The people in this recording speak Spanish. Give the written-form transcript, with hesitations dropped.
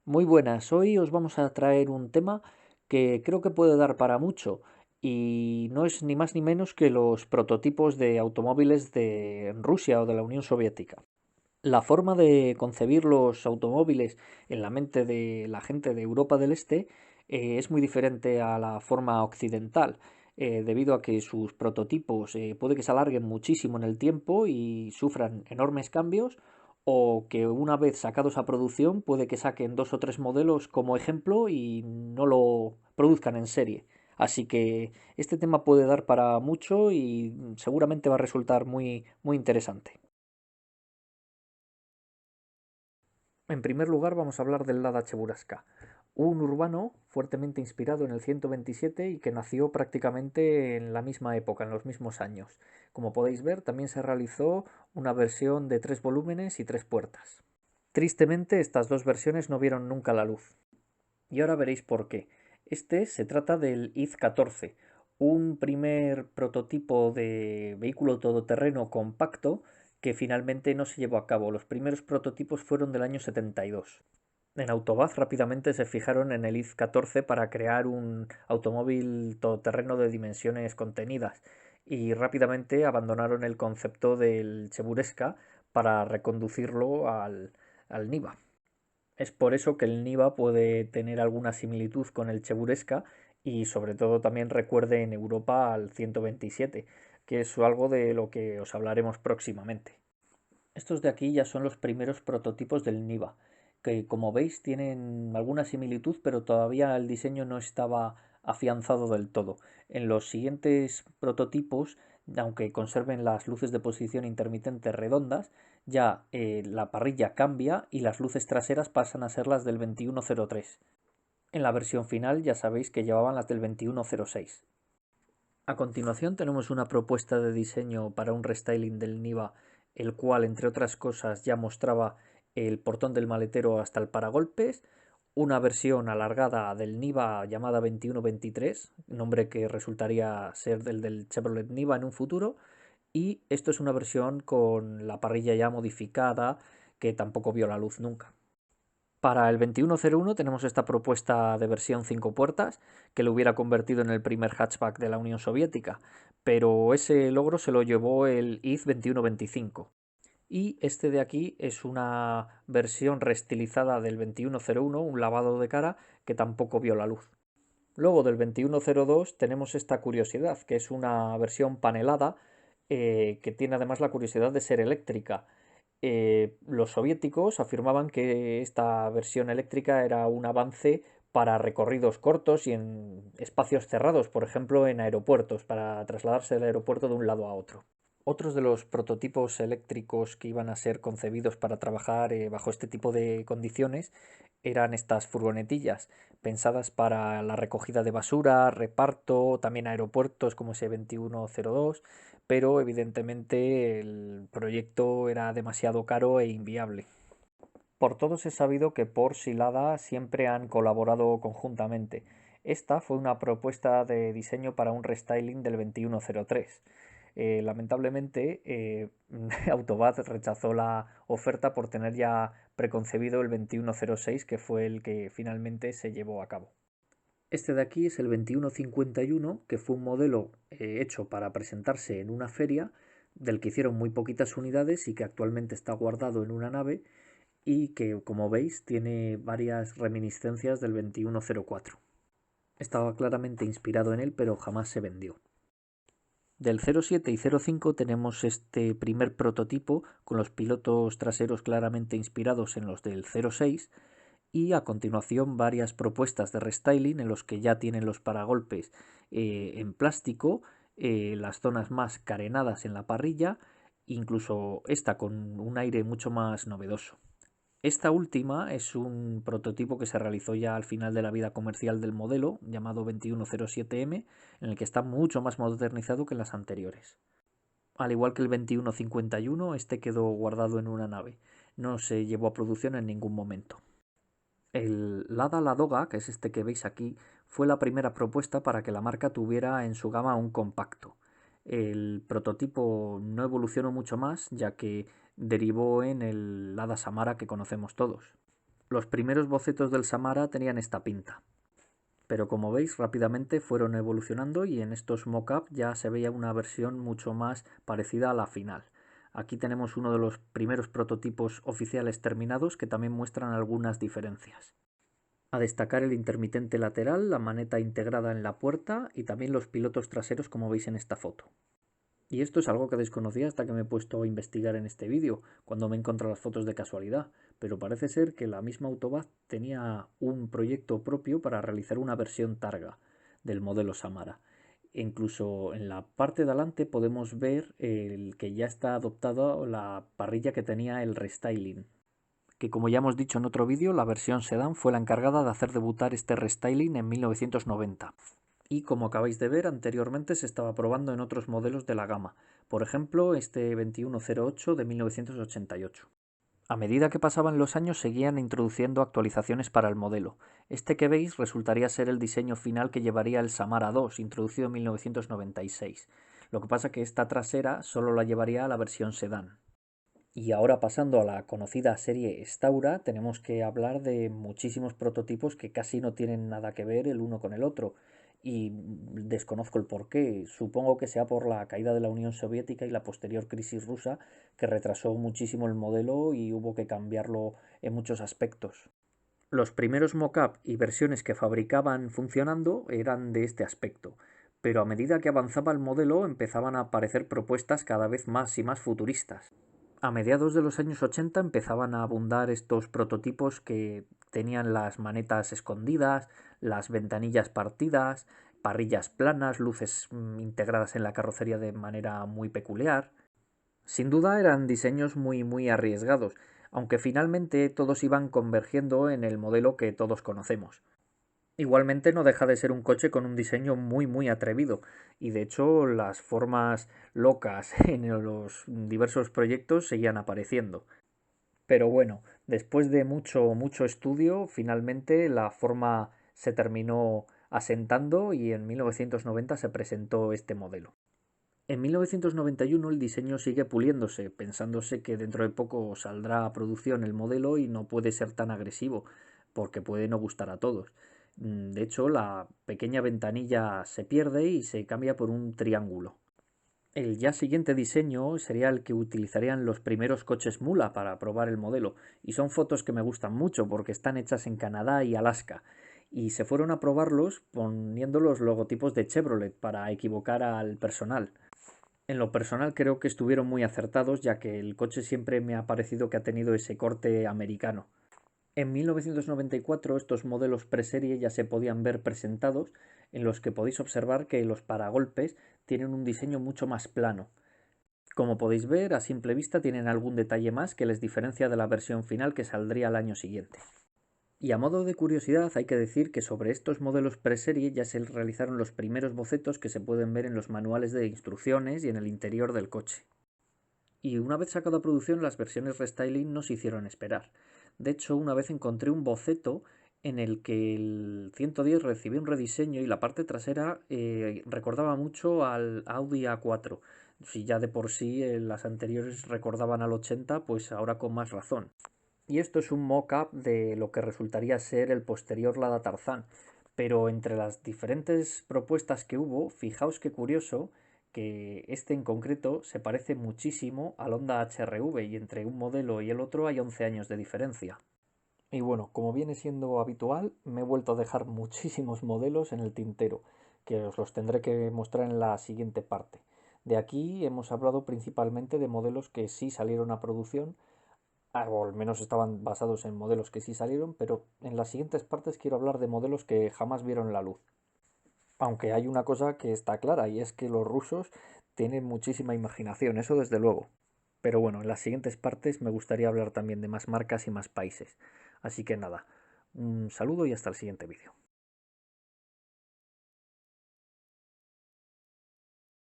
Muy buenas, hoy os vamos a traer un tema que creo que puede dar para mucho y no es ni más ni menos que los prototipos de automóviles de Rusia o de la Unión Soviética. La forma de concebir los automóviles en la mente de la gente de Europa del Este es muy diferente a la forma occidental, debido a que sus prototipos puede que se alarguen muchísimo en el tiempo y sufran enormes cambios, o que una vez sacados a producción puede que saquen dos o tres modelos como ejemplo y no lo produzcan en serie. Así que este tema puede dar para mucho y seguramente va a resultar muy interesante. En primer lugar, vamos a hablar del Lada Cheburashka, un urbano fuertemente inspirado en el 127 y que nació prácticamente en la misma época, en los mismos años. Como podéis ver, también se realizó una versión de 3 volúmenes y 3 puertas. Tristemente, estas dos versiones no vieron nunca la luz. Y ahora veréis por qué. Este se trata del IZ-14, un primer prototipo de vehículo todoterreno compacto que finalmente no se llevó a cabo. Los primeros prototipos fueron del año 72. En Autobaz rápidamente se fijaron en el IZ-14 para crear un automóvil todoterreno de dimensiones contenidas y rápidamente abandonaron el concepto del Chebureshka para reconducirlo al Niva. Es por eso que el Niva puede tener alguna similitud con el Chebureshka y sobre todo también recuerde en Europa al 127, que es algo de lo que os hablaremos próximamente. Estos de aquí ya son los primeros prototipos del Niva, que como veis tienen alguna similitud, pero todavía el diseño no estaba afianzado del todo. En los siguientes prototipos, aunque conserven las luces de posición intermitente redondas, ya la parrilla cambia y las luces traseras pasan a ser las del 2103. En la versión final ya sabéis que llevaban las del 2106. A continuación tenemos una propuesta de diseño para un restyling del Niva, el cual, entre otras cosas, ya mostraba el portón del maletero hasta el paragolpes, una versión alargada del Niva llamada 2123, nombre que resultaría ser del Chevrolet Niva en un futuro, y esto es una versión con la parrilla ya modificada que tampoco vio la luz nunca. Para el 2101 tenemos esta propuesta de versión 5 puertas que lo hubiera convertido en el primer hatchback de la Unión Soviética, pero ese logro se lo llevó el IZ 2125. Y este de aquí es una versión reestilizada del 2101, un lavado de cara que tampoco vio la luz. Luego del 2102 tenemos esta curiosidad, que es una versión panelada que tiene además la curiosidad de ser eléctrica. Los soviéticos afirmaban que esta versión eléctrica era un avance para recorridos cortos y en espacios cerrados, por ejemplo en aeropuertos, para trasladarse del aeropuerto de un lado a otro. Otros de los prototipos eléctricos que iban a ser concebidos para trabajar bajo este tipo de condiciones eran estas furgonetillas, pensadas para la recogida de basura, reparto, también aeropuertos como ese 2102, pero evidentemente el proyecto era demasiado caro e inviable. Por todos es sabido que Porsche y Lada siempre han colaborado conjuntamente. Esta fue una propuesta de diseño para un restyling del 2103. Lamentablemente, Autobad rechazó la oferta por tener ya preconcebido el 2106, que fue el que finalmente se llevó a cabo. Este de aquí es el 2151, que fue un modelo hecho para presentarse en una feria, del que hicieron muy poquitas unidades y que actualmente está guardado en una nave y que, como veis, tiene varias reminiscencias del 2104. Estaba claramente inspirado en él, pero jamás se vendió. Del 07 y 05 tenemos este primer prototipo con los pilotos traseros claramente inspirados en los del 06 y a continuación varias propuestas de restyling en los que ya tienen los paragolpes en plástico, las zonas más carenadas en la parrilla, incluso esta con un aire mucho más novedoso. Esta última es un prototipo que se realizó ya al final de la vida comercial del modelo, llamado 2107M, en el que está mucho más modernizado que las anteriores. Al igual que el 2151, este quedó guardado en una nave. No se llevó a producción en ningún momento. El Lada Ladoga, que es este que veis aquí, fue la primera propuesta para que la marca tuviera en su gama un compacto. El prototipo no evolucionó mucho más, ya que derivó en el Lada Samara que conocemos todos. Los primeros bocetos del Samara tenían esta pinta, pero como veis rápidamente fueron evolucionando y en estos mock-up ya se veía una versión mucho más parecida a la final. Aquí tenemos uno de los primeros prototipos oficiales terminados que también muestran algunas diferencias. A destacar el intermitente lateral, la maneta integrada en la puerta y también los pilotos traseros como veis en esta foto. Y esto es algo que desconocía hasta que me he puesto a investigar en este vídeo, cuando me he encontrado las fotos de casualidad, pero parece ser que la misma Autobahn tenía un proyecto propio para realizar una versión Targa del modelo Samara. E incluso en la parte de adelante podemos ver el que ya está adoptada la parrilla que tenía el restyling, que como ya hemos dicho en otro vídeo, la versión sedán fue la encargada de hacer debutar este restyling en 1990. Y como acabáis de ver, anteriormente se estaba probando en otros modelos de la gama, por ejemplo este 2108 de 1988. A medida que pasaban los años seguían introduciendo actualizaciones para el modelo. Este que veis resultaría ser el diseño final que llevaría el Samara 2, introducido en 1996. Lo que pasa que esta trasera solo la llevaría a la versión sedán. Y ahora pasando a la conocida serie Staura, tenemos que hablar de muchísimos prototipos que casi no tienen nada que ver el uno con el otro. Y desconozco el porqué. Supongo que sea por la caída de la Unión Soviética y la posterior crisis rusa, que retrasó muchísimo el modelo y hubo que cambiarlo en muchos aspectos. Los primeros mock-up y versiones que fabricaban funcionando eran de este aspecto, pero a medida que avanzaba el modelo empezaban a aparecer propuestas cada vez más y más futuristas. A mediados de los años 80 empezaban a abundar estos prototipos que tenían las manetas escondidas, las ventanillas partidas, parrillas planas, luces integradas en la carrocería de manera muy peculiar. Sin duda eran diseños muy arriesgados, aunque finalmente todos iban convergiendo en el modelo que todos conocemos. Igualmente no deja de ser un coche con un diseño muy atrevido y de hecho las formas locas en los diversos proyectos seguían apareciendo. Pero bueno, después de mucho estudio, finalmente la forma se terminó asentando y en 1990 se presentó este modelo. En 1991 el diseño sigue puliéndose, pensándose que dentro de poco saldrá a producción el modelo y no puede ser tan agresivo, porque puede no gustar a todos. De hecho, la pequeña ventanilla se pierde y se cambia por un triángulo. El ya siguiente diseño sería el que utilizarían los primeros coches mula para probar el modelo, y son fotos que me gustan mucho porque están hechas en Canadá y Alaska, y se fueron a probarlos poniendo los logotipos de Chevrolet para equivocar al personal. En lo personal creo que estuvieron muy acertados, ya que el coche siempre me ha parecido que ha tenido ese corte americano. En 1994 estos modelos preserie ya se podían ver presentados, en los que podéis observar que los paragolpes tienen un diseño mucho más plano. Como podéis ver, a simple vista tienen algún detalle más que les diferencia de la versión final que saldría al año siguiente. Y a modo de curiosidad hay que decir que sobre estos modelos preserie ya se realizaron los primeros bocetos que se pueden ver en los manuales de instrucciones y en el interior del coche. Y una vez sacado a producción las versiones restyling no se hicieron esperar. De hecho, una vez encontré un boceto en el que el 110 recibió un rediseño y la parte trasera recordaba mucho al Audi A4. Si ya de por sí las anteriores recordaban al 80, pues ahora con más razón. Y esto es un mock-up de lo que resultaría ser el posterior Lada Tarzán. Pero entre las diferentes propuestas que hubo, fijaos qué curioso que este en concreto se parece muchísimo al Honda HR-V y entre un modelo y el otro hay 11 años de diferencia. Y bueno, como viene siendo habitual, me he vuelto a dejar muchísimos modelos en el tintero, que os los tendré que mostrar en la siguiente parte. De aquí hemos hablado principalmente de modelos que sí salieron a producción, o al menos estaban basados en modelos que sí salieron, pero en las siguientes partes quiero hablar de modelos que jamás vieron la luz. Aunque hay una cosa que está clara y es que los rusos tienen muchísima imaginación, eso desde luego. Pero bueno, en las siguientes partes me gustaría hablar también de más marcas y más países. Así que nada, un saludo y hasta el siguiente vídeo.